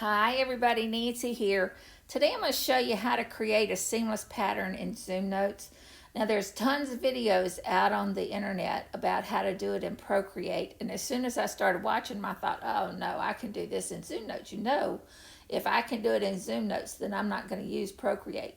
Hi everybody, Nancy here. Today I'm going to show you how to create a seamless pattern in Zoomnotes. Now there's tons of videos out on the internet about how to do it in Procreate, and as soon as I started watching them I thought, oh no, I can do this in Zoomnotes. You know, if I can do it in Zoomnotes, then I'm not going to use Procreate.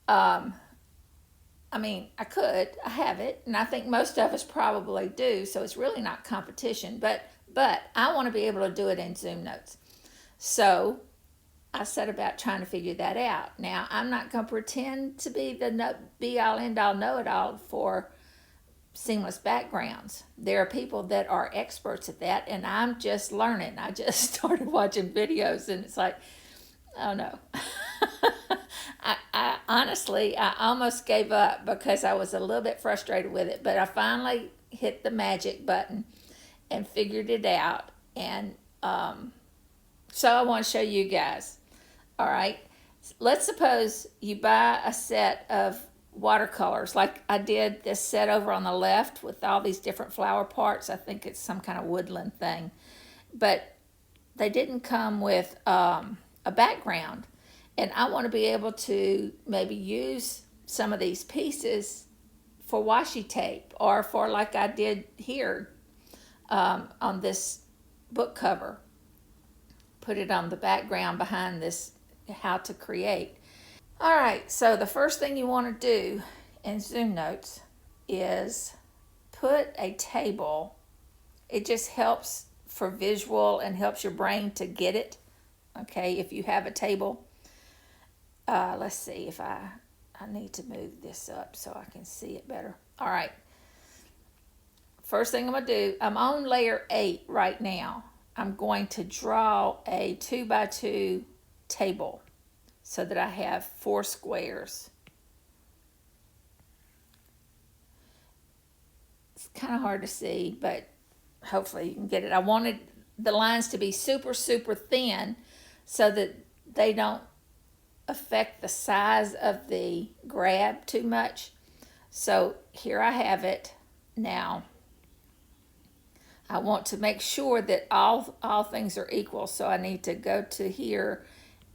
I could, I have it, and I think most of us probably do, so it's really not competition, but I want to be able to do it in Zoomnotes. So I set about trying to figure that out. Now, I'm not going to pretend to be the be all end all know it all for seamless backgrounds. There are people that are experts at that, and I'm just learning. I just started watching videos, and it's like, oh no. I honestly, I almost gave up because I was a little bit frustrated with it, but I finally hit the magic button and figured it out. And so I want to show you guys. All right, let's suppose you buy a set of watercolors like I did this set over on the left with all these different flower parts. I think it's some kind of woodland thing, but they didn't come with a background, and I want to be able to maybe use some of these pieces for washi tape, or for like I did here on this book cover, put it on the background behind this how to create. All right, so the first thing you want to do in Zoomnotes is put a table. It just helps for visual and helps your brain to get it. Okay, if you have a table. Let's see if I need to move this up so I can see it better. All right, first thing I'm going to do, I'm on layer 8 right now. I'm going to draw a 2x2 table so that I have 4 squares. It's kind of hard to see, but hopefully you can get it. I wanted the lines to be super, super thin so that they don't affect the size of the grab too much. So here I have it. Now I want to make sure that all things are equal, so I need to go to here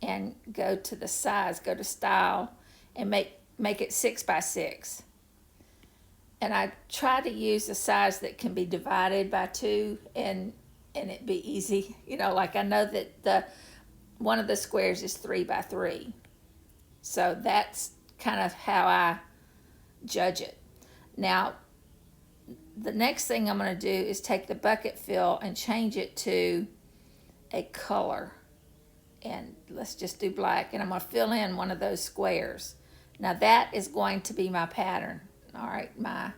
and go to the size, go to style, and make it 6x6. And I try to use a size that can be divided by 2 and it be easy. You know, like I know that one of the squares is 3x3. So that's kind of how I judge it. Now, the next thing I'm going to do is take the bucket fill and change it to a color. And let's just do black, and I'm going to fill in one of those squares. Now that is going to be my pattern. All right, my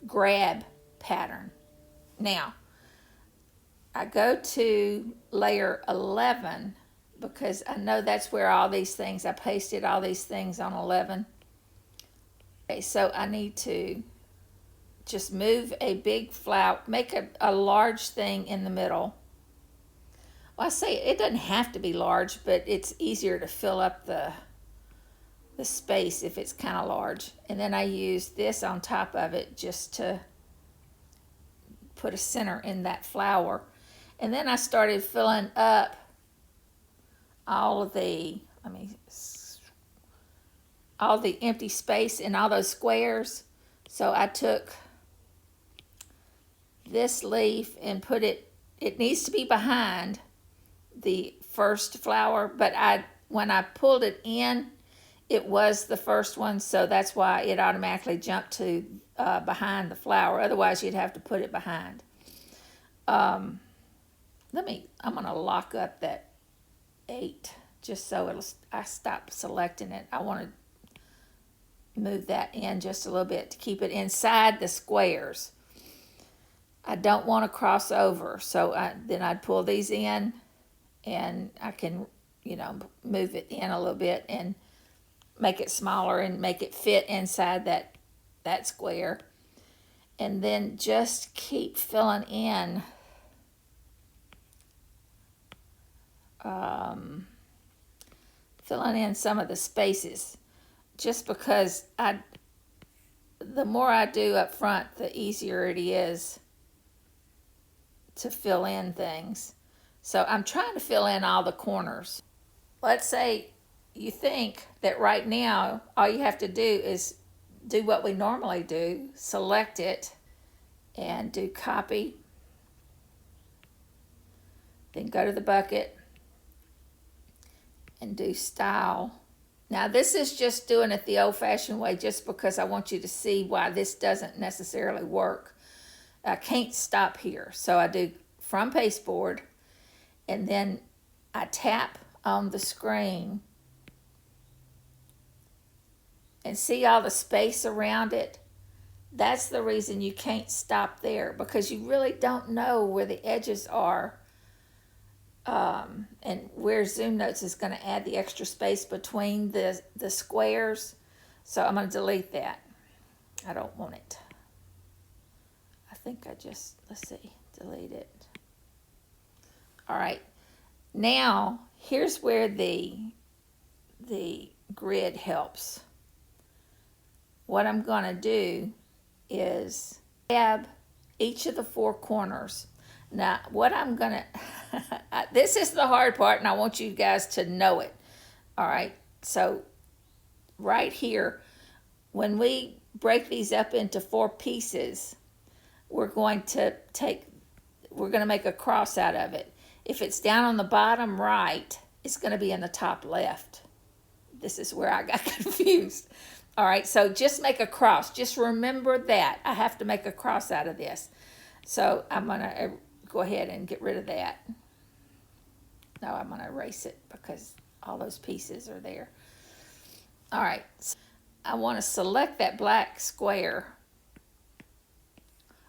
grab pattern. Now I go to layer 11 because I know that's where all these things, I pasted all these things on 11. Okay, so I need to just move a big flower, make a large thing in the middle. Well, I say it doesn't have to be large, but it's easier to fill up the space if it's kind of large. And then I use this on top of it just to put a center in that flower. And then I started filling up all the empty space in all those squares. So I took this leaf and put it needs to be behind the first flower, but when I pulled it in, it was the first one, so that's why it automatically jumped to behind the flower. Otherwise, you'd have to put it behind. I'm gonna lock up that 8 just so I stop selecting it. I want to move that in just a little bit to keep it inside the squares. I don't want to cross over, so then I'd pull these in, and I can, move it in a little bit and make it smaller and make it fit inside that square. And then just keep filling in some of the spaces, just because the more I do up front, the easier it is to fill in things. So I'm trying to fill in all the corners. Let's say you think that right now all you have to do is do what we normally do, select it, and do copy, then go to the bucket and do style. Now this is just doing it the old-fashioned way just because I want you to see why this doesn't necessarily work. I can't stop here. So I do from pasteboard, and then I tap on the screen and see all the space around it. That's the reason you can't stop there, because you really don't know where the edges are, and where Zoomnotes is going to add the extra space between the squares. So I'm going to delete that. I don't want it. I think I just, let's see, delete it. All right. Now, here's where the grid helps. What I'm going to do is grab each of the four corners. Now, what I'm going to, this is the hard part, and I want you guys to know it. All right, so right here, when we break these up into four pieces, we're going to make a cross out of it. If it's down on the bottom right, it's going to be in the top left. This is where I got confused. All right, so just make a cross. Just remember that. I have to make a cross out of this. So I'm going to go ahead and get rid of that. No, I'm going to erase it because all those pieces are there. All right, so I want to select that black square.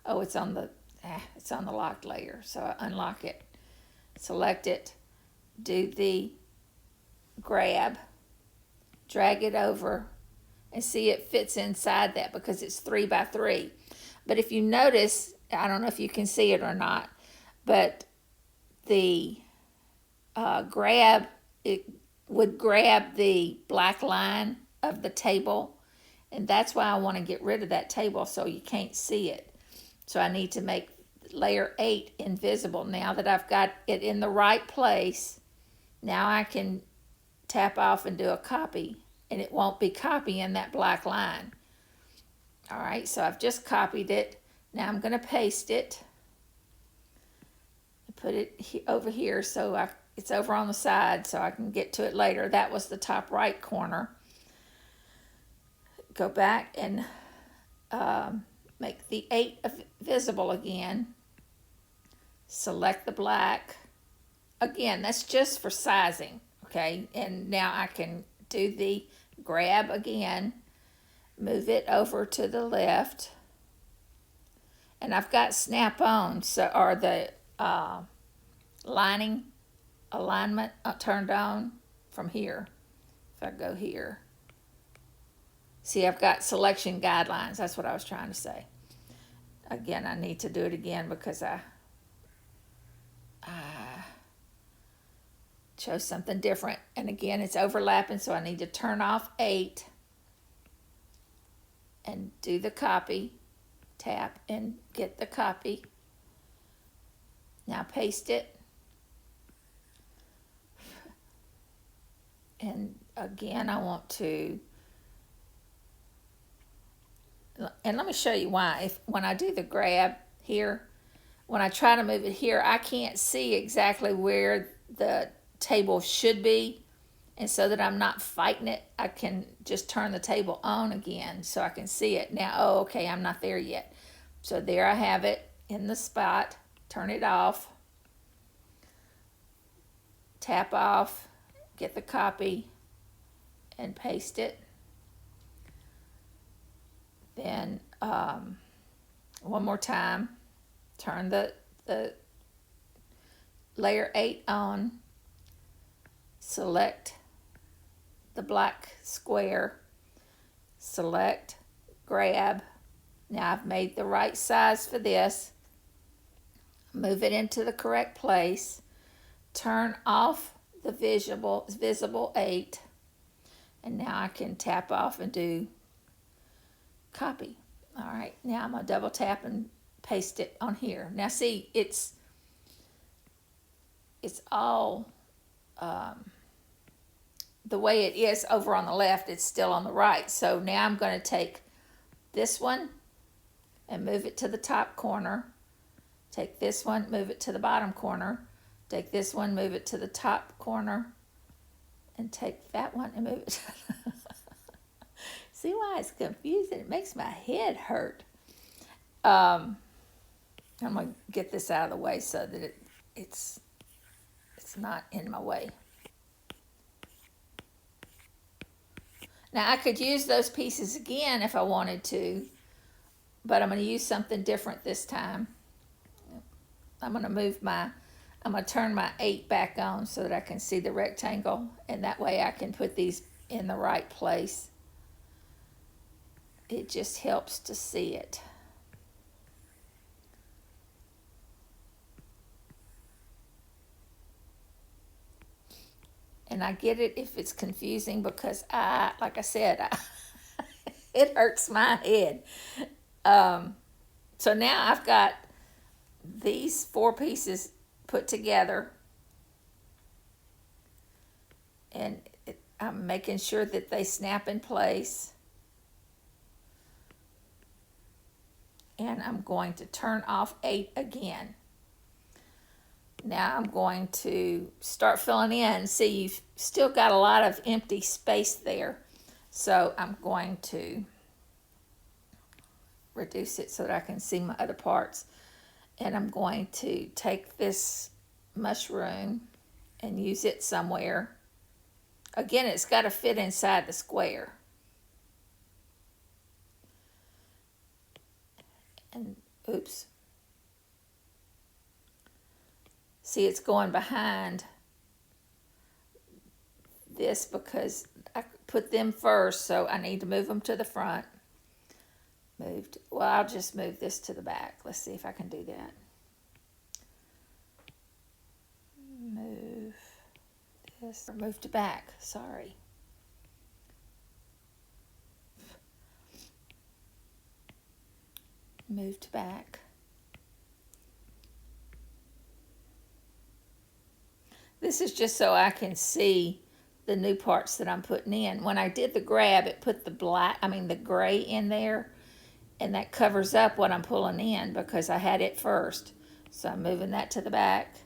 Oh, it's on the locked layer, so I unlock it. Select it, do the grab, drag it over, and see it fits inside that because it's 3 by 3. But if you notice, I don't know if you can see it or not, but the grab, it would grab the black line of the table, and that's why I want to get rid of that table so you can't see it. So I need to make layer 8 invisible. Now that I've got it in the right place, now I can tap off and do a copy, and it won't be copying that black line. All right, so I've just copied it. Now I'm going to paste it. Put it over here so it's over on the side so I can get to it later. That was the top right corner. Go back and make the 8 visible again. Select the black. Again, that's just for sizing, okay? And now I can do the grab again, move it over to the left, and I've got snap on, or the alignment turned on from here. If I go here, see, I've got selection guidelines. That's what I was trying to say. Again, I need to do it again because I chose something different. And again, it's overlapping, so I need to turn off 8 and do the copy. Tap and get the copy. Now paste it. And again, I want to, and let me show you why. When I do the grab here, when I try to move it here, I can't see exactly where the table should be. And so that I'm not fighting it, I can just turn the table on again so I can see it. Now, oh, okay, I'm not there yet. So there I have it in the spot. Turn it off. Tap off, get the copy, and paste it. Then one more time, turn the layer 8 on, select the black square, select grab. Now I've made the right size for this. Move it into the correct place. Turn off the visible 8. And now I can tap off and do copy. All right, now I'm going to double tap and paste it on here. Now see, it's it's all the way it is over on the left, it's still on the right. So now I'm going to take this one and move it to the top corner. Take this one, move it to the bottom corner. Take this one, move it to the top corner. And take that one and move it to See why it's confusing? It makes my head hurt. I'm going to get this out of the way so that it's not in my way. Now I could use those pieces again if I wanted to, but I'm going to use something different this time. I'm going to turn my 8 back on so that I can see the rectangle, and that way I can put these in the right place. It just helps to see it. And I get it if it's confusing because like I said, it hurts my head. So now I've got these 4 pieces put together, and I'm making sure that they snap in place. And I'm going to turn off 8 again. Now I'm going to start filling in. See, you've still got a lot of empty space there. So I'm going to reduce it so that I can see my other parts. And I'm going to take this mushroom and use it somewhere. Again, it's got to fit inside the square. And oops. See, it's going behind this because I put them first, so I need to move them to the front. Well, I'll just move this to the back. Let's see if I can do that. Move this, or move to back, sorry. Move to back. This is just so I can see the new parts that I'm putting in. When I did the grab, it put the gray in there, and that covers up what I'm pulling in because I had it first. So I'm moving that to the back.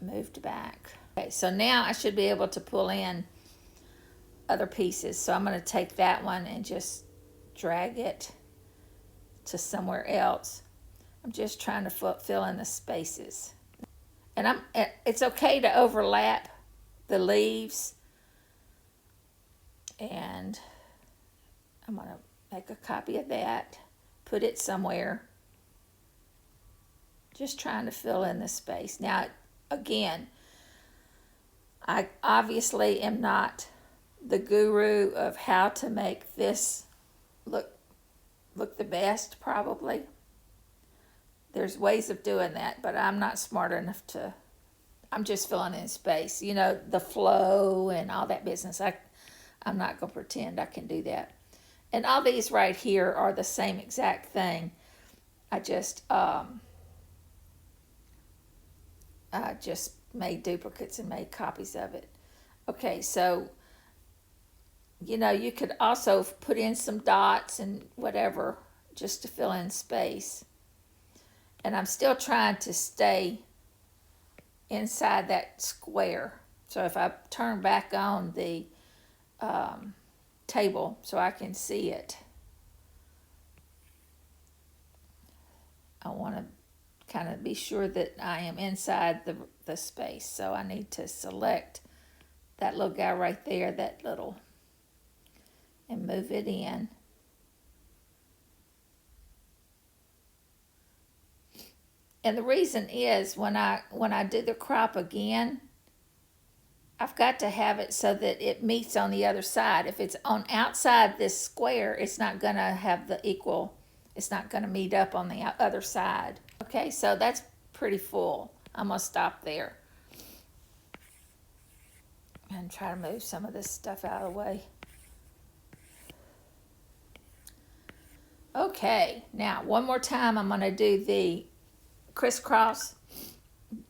Move to back. Okay, so now I should be able to pull in other pieces. So I'm going to take that one and just drag it to somewhere else. I'm just trying to fill in the spaces. And it's okay to overlap the leaves. And I'm going to make a copy of that, put it somewhere. Just trying to fill in the space. Now, again, I obviously am not the guru of how to make this look the best, probably. There's ways of doing that, but I'm not smart enough I'm just filling in space. You know, the flow and all that business. I'm not going to pretend I can do that. And all these right here are the same exact thing. I just made duplicates and made copies of it. Okay, so, you know, you could also put in some dots and whatever just to fill in space. And I'm still trying to stay inside that square. So if I turn back on the table so I can see it, I want to kind of be sure that I am inside the space. So I need to select that little guy right there, and move it in. And the reason is when I do the crop again, I've got to have it so that it meets on the other side. If it's on outside this square, it's not going to have it's not going to meet up on the other side. Okay, so that's pretty full. I'm going to stop there and try to move some of this stuff out of the way. Okay, now one more time I'm going to do the crisscross,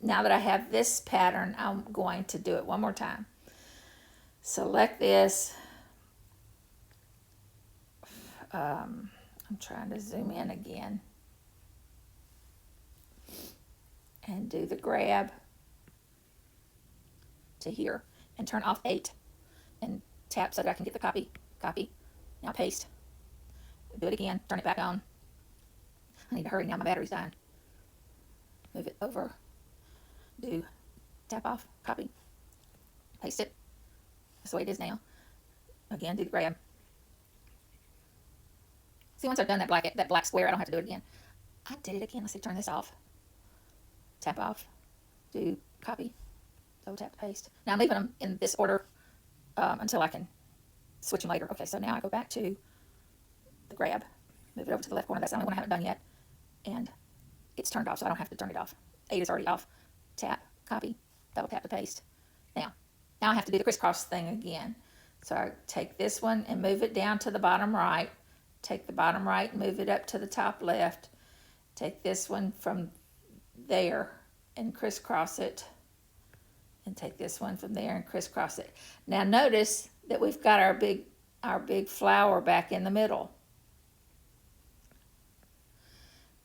now that I have this pattern, I'm going to do it one more time. Select this. I'm trying to zoom in again. And do the grab to here and turn off 8 and tap so that I can get the copy. Copy. Now paste. Do it again. Turn it back on. I need to hurry now. My battery's dying. Move it over. Do tap off. Copy. Paste it. That's the way it is now. Again, do the grab. See, once I've done that black square, I don't have to do it again. I did it again. Let's see. Turn this off. Tap off. Do copy. So tap paste. Now I'm leaving them in this order until I can switch them later. Okay, so now I go back to the grab. Move it over to the left corner. That's the only one I haven't done yet. And it's turned off, so I don't have to turn it off. 8 is already off. Tap, copy, double tap to paste. Now I have to do the crisscross thing again. So I take this one and move it down to the bottom right. Take the bottom right and move it up to the top left. Take this one from there and crisscross it. And take this one from there and crisscross it. Now notice that we've got our big flower back in the middle.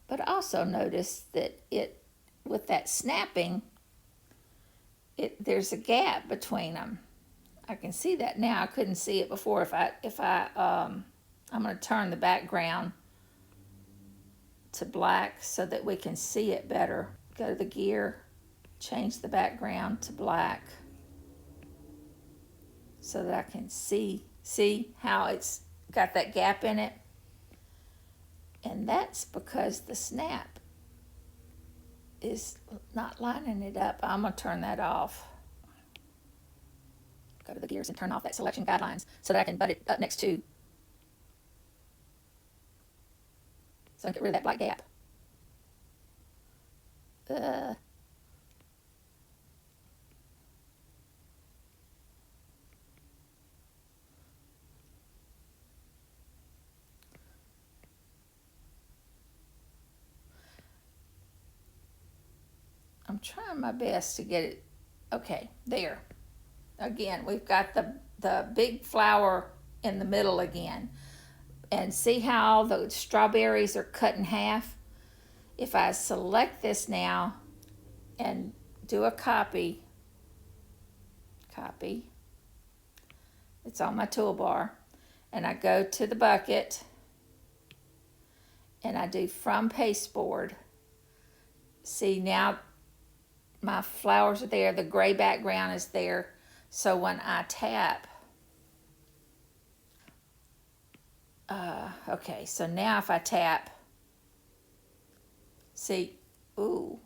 But also notice that with that snapping, there's a gap between them. I can see that now. I couldn't see it before. I'm going to turn the background to black so that we can see it better. Go to the gear, change the background to black so that I can see how it's got that gap in it. And that's because the snap is not lining it up. I'm going to turn that off. Go to the gears and turn off that selection guidelines so that I can butt it up next to. So I can get rid of that black gap. I'm trying my best to get it. Okay, there. Again, we've got the big flower in the middle again. And see how the strawberries are cut in half? If I select this now and do a copy, it's on my toolbar, and I go to the bucket and I do from pasteboard. See, now my flowers are there, the gray background is there, so when I tap, okay, so now if I tap, see, ooh,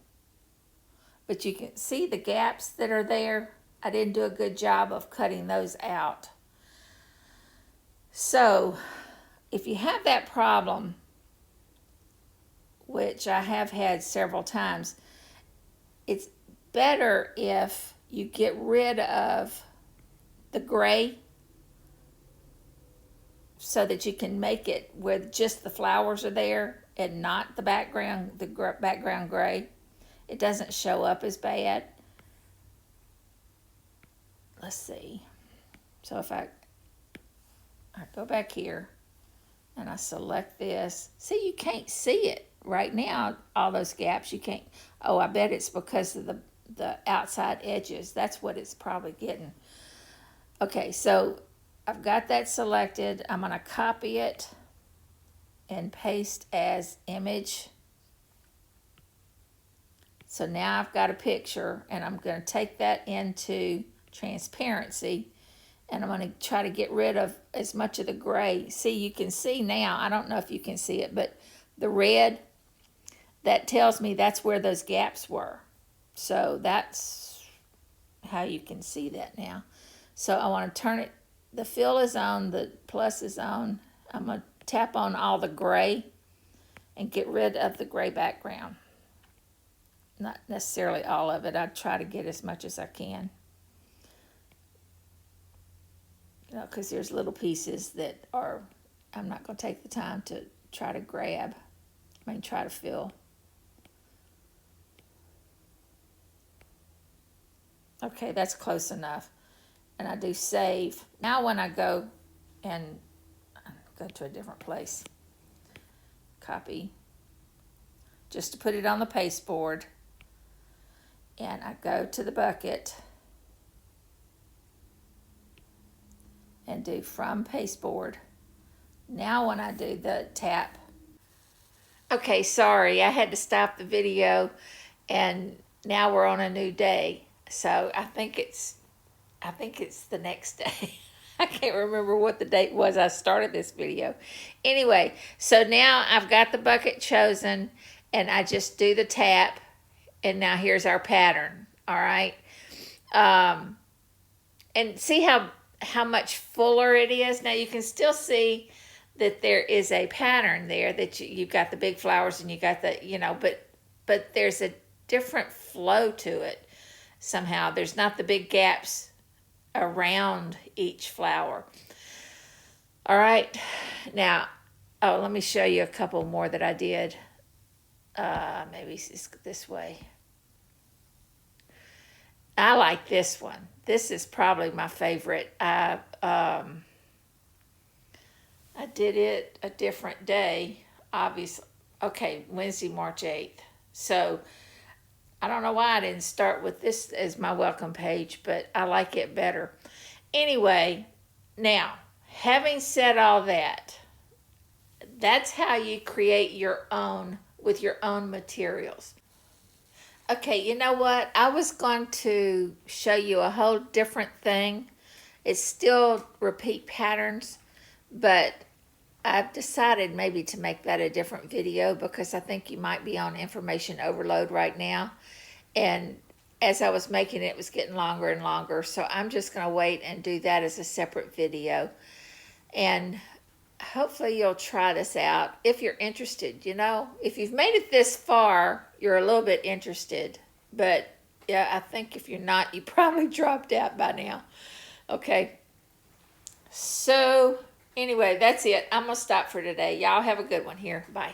but you can see the gaps that are there. I didn't do a good job of cutting those out. So if you have that problem, which I have had several times, it's better if you get rid of the gray so that you can make it where just the flowers are there and not the background gray. It doesn't show up as bad. Let's see. So if I go back here and I select this, see, you can't see it right now, all those gaps. You can't. Oh, I bet it's because of the outside edges. That's what it's probably getting. Okay, so I've got that selected. I'm going to copy it and paste as image. So now I've got a picture, and I'm going to take that into transparency, and I'm going to try to get rid of as much of the gray. See, you can see now, I don't know if you can see it, but the red, that tells me that's where those gaps were. So that's how you can see that now. So I want to turn it, the fill is on, the plus is on. I'm going to tap on all the gray and get rid of the gray background. Not necessarily all of it. I try to get as much as I can. You know, because there's little pieces that are, I'm not going to take the time to try to grab. Try to fill. Okay, that's close enough. And I do save. Now when I go and go to a different place, copy, just to put it on the pasteboard, and I go to the bucket and do from pasteboard. Now when I do the tap, okay, sorry, I had to stop the video, and now we're on a new day. So I think it's the next day. I can't remember what the date was I started this video. Anyway, so now I've got the bucket chosen, and I just do the tap, and now here's our pattern. All right, and see how much fuller it is. Now you can still see that there is a pattern there, that you've got the big flowers and you got the, but there's a different flow to it somehow. There's not the big gaps around each flower. All right, now, let me show you a couple more that I did. Maybe this way. I like this one. This is probably my favorite. I did it a different day, obviously. Okay, Wednesday, March 8th. So I don't know why I didn't start with this as my welcome page, but I like it better. Anyway, now, having said all that, that's how you create your own with your own materials. Okay, you know what? I was going to show you a whole different thing. It's still repeat patterns, but I've decided maybe to make that a different video because I think you might be on information overload right now. And as I was making it, it was getting longer and longer. So I'm just going to wait and do that as a separate video. And hopefully you'll try this out if you're interested. If you've made it this far, you're a little bit interested. But yeah, I think if you're not, you probably dropped out by now. Okay. So anyway, that's it. I'm going to stop for today. Y'all have a good one here. Bye.